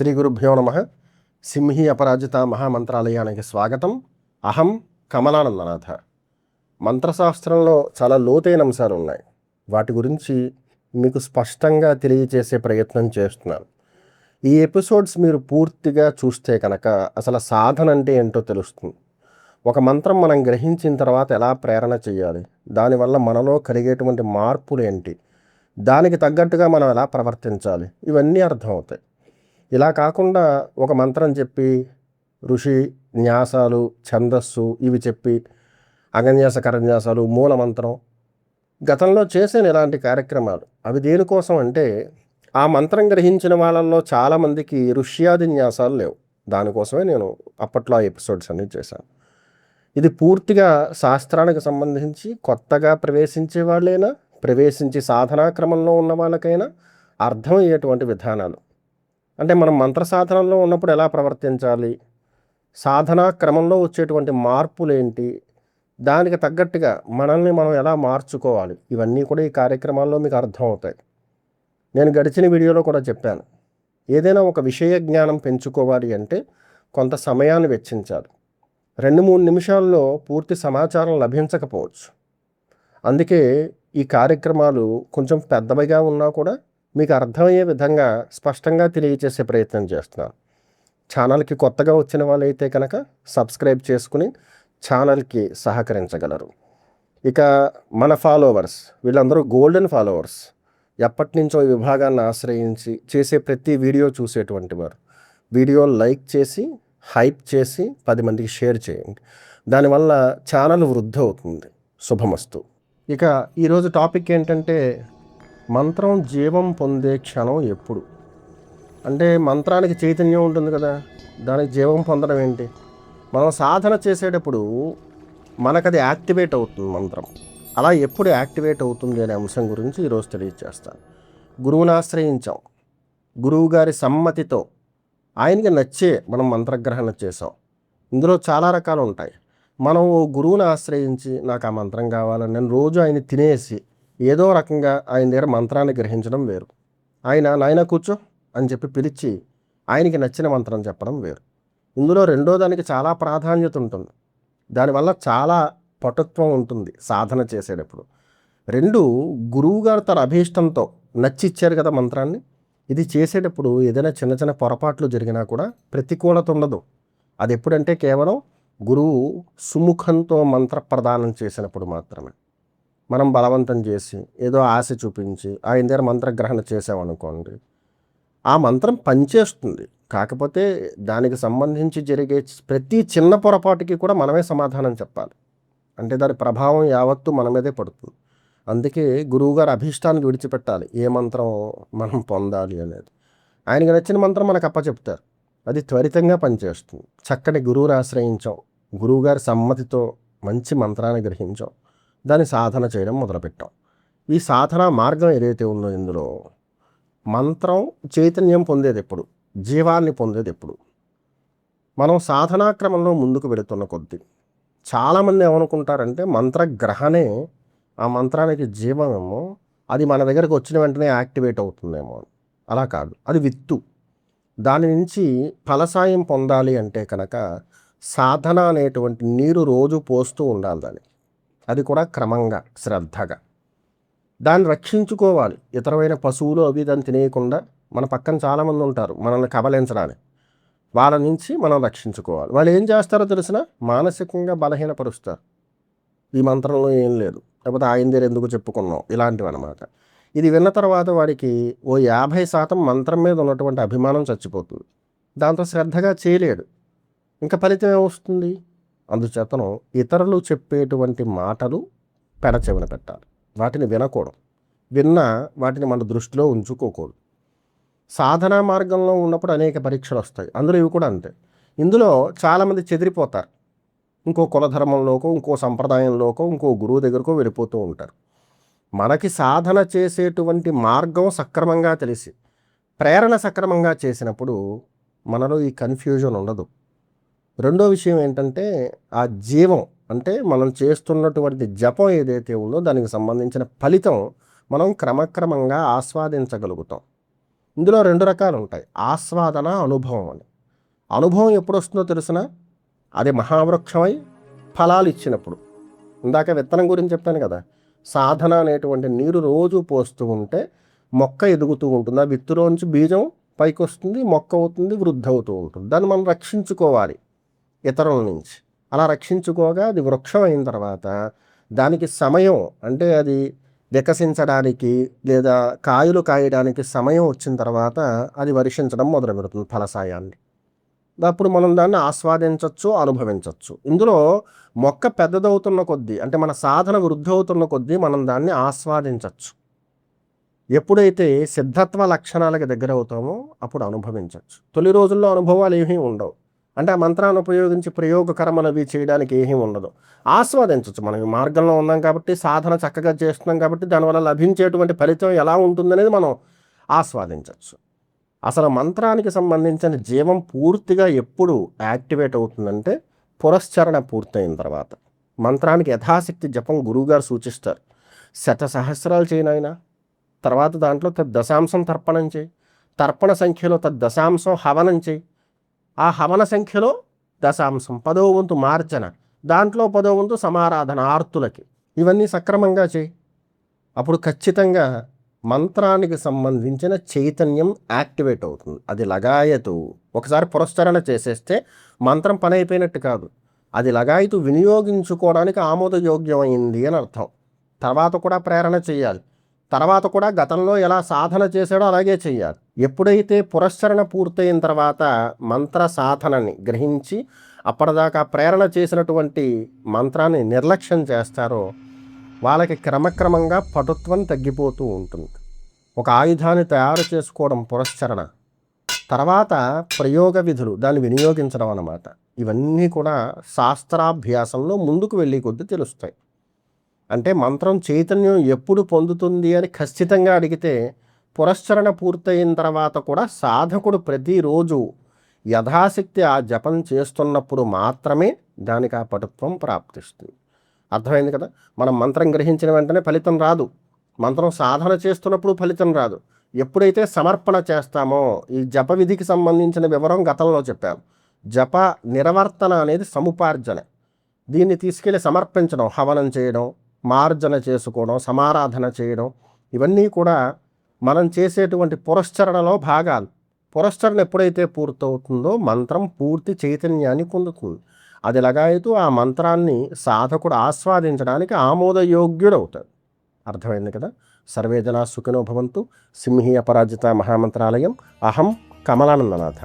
శ్రీ గురుభ్యో నమ. సింహి అపరాజిత మహామంత్రాలయానికి స్వాగతం. అహం కమలానందనాథ. మంత్రశాస్త్రంలో చాలా లోతైన అంశాలు ఉన్నాయి. వాటి గురించి మీకు స్పష్టంగా తెలియచేసే ప్రయత్నం చేస్తున్నాను. ఈ ఎపిసోడ్స్ మీరు పూర్తిగా చూస్తే కనుక అసలు సాధన అంటే ఏంటో తెలుస్తుంది. ఒక మంత్రం మనం గ్రహించిన తర్వాత ఎలా ప్రేరణ చేయాలి, దానివల్ల మనలో కలిగేటువంటి మార్పులు ఏంటి, దానికి తగ్గట్టుగా మనం ఎలా ప్రవర్తించాలి, ఇవన్నీ అర్థమవుతాయి. ఇలా కాకుండా ఒక మంత్రం చెప్పి ఋషి న్యాసాలు ఛందస్సు ఇవి చెప్పి అగన్యాస కరన్యాసాలు మూలమంత్రం గతంలో చేసిన ఇలాంటి కార్యక్రమాలు అవి దేనికోసం అంటే ఆ మంత్రం గ్రహించిన వాళ్ళల్లో చాలామందికి ఋష్యాది న్యాసాలు లేవు. దానికోసమే నేను అప్పట్లో ఆ ఎపిసోడ్స్ అన్నీ చేశాను. ఇది పూర్తిగా శాస్త్రానికి సంబంధించి కొత్తగా ప్రవేశించే వాళ్ళైనా ప్రవేశించి సాధనా క్రమంలో ఉన్న వాళ్ళకైనా అర్థమయ్యేటువంటి విధానాలు. అంటే మనం మంత్ర సాధనలో ఉన్నప్పుడు ఎలా ప్రవర్తించాలి, సాధనా క్రమంలో వచ్చేటువంటి మార్పులు ఏంటి, దానికి తగ్గట్టుగా మనల్ని మనం ఎలా మార్చుకోవాలి, ఇవన్నీ కూడా ఈ కార్యక్రమాల్లో మీకు అర్థమవుతాయి. నేను గడిచిన వీడియోలో కూడా చెప్పాను, ఏదైనా ఒక విషయ జ్ఞానం పెంచుకోవాలి అంటే కొంత సమయాన్ని వెచ్చించాలి. 2-3 నిమిషాల్లో పూర్తి సమాచారం లభించకపోవచ్చు. అందుకే ఈ కార్యక్రమాలు కొంచెం పెద్దవిగా ఉన్నా కూడా మీకు అర్థమయ్యే విధంగా స్పష్టంగా తెలియచేసే ప్రయత్నం చేస్తున్నాను. ఛానల్కి కొత్తగా వచ్చిన వాళ్ళైతే కనుక సబ్స్క్రైబ్ చేసుకుని ఛానల్కి సహకరించగలరు. ఇక మన ఫాలోవర్స్ వీళ్ళందరూ గోల్డెన్ ఫాలోవర్స్, ఎప్పటి నుంచో ఈ విభాగాన్ని ఆశ్రయించి చేసే ప్రతి వీడియో చూసేటువంటి వారు. వీడియో లైక్ చేసి హైప్ చేసి 10 మందికి షేర్ చేయండి. దానివల్ల ఛానల్ వృద్ధి అవుతుంది. శుభమస్తు. ఇక ఈరోజు టాపిక్ ఏంటంటే మంత్రం జీవం పొందే క్షణం ఎప్పుడు. అంటే మంత్రానికి చైతన్యం ఉంటుంది కదా, దానికి జీవం పొందడం ఏంటి? మనం సాధన చేసేటప్పుడు మనకది యాక్టివేట్ అవుతుంది మంత్రం. అలా ఎప్పుడు యాక్టివేట్ అవుతుంది అనే అంశం గురించి ఈరోజు తెలియజేస్తాను. గురువుని ఆశ్రయించాం, గురువు గారి సమ్మతితో ఆయనకి నచ్చే మనం మంత్రగ్రహణ చేసాం. ఇందులో చాలా రకాలు ఉంటాయి. మనం గురువుని ఆశ్రయించి నాకు ఆ మంత్రం కావాలని నేను రోజు ఆయన తినేసి ఏదో రకంగా ఆయన దగ్గర మంత్రాన్ని గ్రహించడం వేరు. ఆయన నాయన కూర్చో అని చెప్పి పిలిచి ఆయనకి నచ్చిన మంత్రం చెప్పడం వేరు. ఇందులో రెండో దానికి చాలా ప్రాధాన్యత ఉంటుంది. దానివల్ల చాలా పటుత్వం ఉంటుంది సాధన చేసేటప్పుడు. 2, గురువుగారు తన అభీష్టంతో నచ్చిచ్చారు కదా మంత్రాన్ని. ఇది చేసేటప్పుడు ఏదైనా చిన్న చిన్న పొరపాట్లు జరిగినా కూడా ప్రతికూలత ఉండదు. అది ఎప్పుడంటే కేవలం గురువు సుముఖంతో మంత్ర ప్రదానం చేసినప్పుడు మాత్రమే. మనం బలవంతం చేసి ఏదో ఆశ చూపించి ఆయన దగ్గర మంత్రగ్రహణ చేసామనుకోండి, ఆ మంత్రం పనిచేస్తుంది. కాకపోతే దానికి సంబంధించి జరిగే ప్రతి చిన్న పొరపాటుకి కూడా మనమే సమాధానం చెప్పాలి. అంటే దాని ప్రభావం యావత్తు మన మీదే పడుతుంది. అందుకే గురువుగారు అభీష్టానికి విడిచిపెట్టాలి ఏ మంత్రం మనం పొందాలి అనేది. ఆయనకి నచ్చిన మంత్రం మనకు అప్పచెప్తారు, అది త్వరితంగా పనిచేస్తుంది. చక్కని గురువుని ఆశ్రయించాం, గురువుగారి సమ్మతితో మంచి మంత్రాన్ని గ్రహించాం, దాన్ని సాధన చేయడం మొదలుపెట్టాం. ఈ సాధన మార్గం ఏదైతే ఉందో ఇందులో మంత్రం చైతన్యం పొందేది ఎప్పుడు, జీవాన్ని పొందేది ఎప్పుడు. మనం సాధనా క్రమంలో ముందుకు వెళుతున్న కొద్దీ చాలామంది ఏమనుకుంటారంటే మంత్రగ్రహణే ఆ మంత్రానికి జీవమేమో, అది మన దగ్గరకు వచ్చిన వెంటనే యాక్టివేట్ అవుతుందేమో. అలా కాదు, అది విత్తు. దాని నుంచి ఫలసాయం పొందాలి అంటే కనుక సాధన అనేటువంటి నీరు రోజు పోస్తూ ఉండాలి దానికి. అది కూడా క్రమంగా శ్రద్ధగా దాన్ని రక్షించుకోవాలి. ఇతరమైన పశువులు అవి దాన్ని తినేయకుండా. మన పక్కన చాలామంది ఉంటారు మనల్ని కబలించడానికి, వాళ్ళ నుంచి మనం రక్షించుకోవాలి. వాళ్ళు ఏం చేస్తారో తెలిసిన, మానసికంగా బలహీనపరుస్తారు. ఈ మంత్రంలో ఏం లేదు, లేకపోతే ఆయన దగ్గర ఎందుకు చెప్పుకున్నాం, ఇలాంటివి అనమాట. ఇది విన్న తర్వాత వాడికి ఓ 50% మంత్రం మీద ఉన్నటువంటి అభిమానం చచ్చిపోతుంది. దాంతో శ్రద్ధగా చేయలేడు. ఇంకా ఫలితం ఏమొస్తుంది? అందుచేతను ఇతరులు చెప్పేటువంటి మాటలు పెడచెవిన పెట్టాలి. వాటిని వినకూడదు. విన్నా వాటిని మన దృష్టిలో ఉంచుకోకూడదు. సాధనా మార్గంలో ఉన్నప్పుడు అనేక పరీక్షలు వస్తాయి. అందులో ఇవి కూడా అంతే. ఇందులో చాలామంది చెదిరిపోతారు. ఇంకో కులధర్మంలోకో, ఇంకో సంప్రదాయంలోకో, ఇంకో గురువు దగ్గరకో వెళ్ళిపోతూ ఉంటారు. మనకి సాధన చేసేటువంటి మార్గం సక్రమంగా తెలిసి ప్రేరణ సక్రమంగా చేసినప్పుడు మనలో ఈ కన్ఫ్యూజన్ ఉండదు. రెండో విషయం ఏంటంటే ఆ జీవం, అంటే మనం చేస్తున్నటువంటి జపం ఏదైతే ఉందో దానికి సంబంధించిన ఫలితం మనం క్రమక్రమంగా ఆస్వాదించగలుగుతాం. ఇందులో 2 రకాలు ఉంటాయి, ఆస్వాదన, అనుభవం అని. అనుభవం ఎప్పుడు వస్తుందో తెలిసిన, అది మహావృక్షమై ఫలాలు ఇచ్చినప్పుడు. ఇందాక విత్తనం గురించి చెప్పాను కదా, సాధన అనేటువంటి నీరు రోజు పోస్తూ ఉంటే మొక్క ఎదుగుతూ ఉంటుంది. ఆ విత్తులోంచి బీజం పైకి వస్తుంది, మొక్క అవుతుంది, వృద్ధి అవుతూ ఉంటుంది. దాన్ని మనం రక్షించుకోవాలి ఇతరుల నుంచి. అలా రక్షించుకోగా అది వృక్షం అయిన తర్వాత దానికి సమయం, అంటే అది వికసించడానికి లేదా కాయలు కాయడానికి సమయం వచ్చిన తర్వాత అది వర్షించడం మొదలు పెడుతుంది ఫలసాయాన్ని. అప్పుడు మనం దాన్ని ఆస్వాదించవచ్చు, అనుభవించవచ్చు. ఇందులో మొక్క పెద్దదవుతున్న కొద్దీ, అంటే మన సాధన వృద్ధి అవుతున్న కొద్దీ మనం దాన్ని ఆస్వాదించవచ్చు. ఎప్పుడైతే సిద్ధత్వ లక్షణాలకు దగ్గర అవుతామో అప్పుడు అనుభవించవచ్చు. తొలి రోజుల్లో అనుభవాలు ఏమీ ఉండవు. అంటే ఆ మంత్రాన్ని ఉపయోగించి ప్రయోగ కర్మలు అవి చేయడానికి ఏమీ ఉండదు. ఆస్వాదించవచ్చు. మనం ఈ మార్గంలో ఉన్నాం కాబట్టి, సాధన చక్కగా చేస్తున్నాం కాబట్టి దానివల్ల లభించేటువంటి ఫలితం ఎలా ఉంటుందనేది మనం ఆస్వాదించవచ్చు. అసలు మంత్రానికి సంబంధించిన జీవం పూర్తిగా ఎప్పుడు యాక్టివేట్ అవుతుందంటే పురస్చరణ పూర్తయిన తర్వాత. మంత్రానికి యథాశక్తి జపం గురువుగారు సూచిస్తారు. శతసహస్రాలు చేయనైనా, తర్వాత దాంట్లో తద్దశాంశం తర్పణం చేయి, తర్పణ సంఖ్యలో తద్దశాంశం హవనం చేయి, ఆ హవన సంఖ్యలో దశాంశం 10వ వంతు మార్జన, దాంట్లో 10వ వంతు సమారాధన ఆర్తులకి. ఇవన్నీ సక్రమంగా చేయి. అప్పుడు ఖచ్చితంగా మంత్రానికి సంబంధించిన చైతన్యం యాక్టివేట్ అవుతుంది. అది లగాయతు. ఒకసారి పురస్చరణ చేసేస్తే మంత్రం పని అయిపోయినట్టు కాదు. అది లగాయతు వినియోగించుకోవడానికి ఆమోదయోగ్యమైంది అని అర్థం. తర్వాత కూడా ప్రేరణ చేయాలి. తర్వాత కూడా గతంలో ఎలా సాధన చేశాడో అలాగే చేయాలి. ఎప్పుడైతే పురస్చరణ పూర్తయిన తర్వాత మంత్ర సాధనని గ్రహించి అప్పటిదాకా ప్రేరణ చేసినటువంటి మంత్రాన్ని నిర్లక్ష్యం చేస్తారో వాళ్ళకి క్రమక్రమంగా పటుత్వం తగ్గిపోతూ ఉంటుంది. ఒక ఆయుధాన్ని తయారు చేసుకోవడం పురస్చరణ, తర్వాత ప్రయోగ విధులు దాన్ని వినియోగించడం అన్నమాట. ఇవన్నీ కూడా శాస్త్రాభ్యాసంలో ముందుకు వెళ్ళి కొద్దీ తెలుస్తాయి. అంటే మంత్రం చైతన్యం ఎప్పుడు పొందుతుంది అని ఖచ్చితంగా అడిగితే పురస్చరణ పూర్తయిన తర్వాత కూడా సాధకుడు ప్రతిరోజు యథాశక్తి ఆ జపం చేస్తున్నప్పుడు మాత్రమే దానికి ఆ పటుత్వం ప్రాప్తిస్తుంది. అర్థమైంది కదా. మనం మంత్రం గ్రహించిన వెంటనే ఫలితం రాదు. మంత్రం సాధన చేస్తున్నప్పుడు ఫలితం రాదు. ఎప్పుడైతే సమర్పణ చేస్తామో, ఈ జప విధికి సంబంధించిన వివరం గతంలో చెప్పాం. జప నిర్వర్తన అనేది సముపార్జన. దీన్ని తీసుకెళ్ళి సమర్పించడం, హవనం చేయడం, మార్జన చేసుకోవడం, సమారాధన చేయడం, ఇవన్నీ కూడా మనం చేసేటువంటి పురస్చరణలో భాగాలు. పురస్చరణ ఎప్పుడైతే పూర్తవుతుందో మంత్రం పూర్తి చైతన్యాన్ని పొందుతుంది. అది లగాయతూ ఆ మంత్రాన్ని సాధకుడు ఆస్వాదించడానికి ఆమోదయోగ్యుడవుతాడు. అర్థమైంది కదా. సర్వే జనా సుఖినో భవంతు. సింహీ అపరాజిత మహామంత్రాలయం. అహం కమలానందనాథ.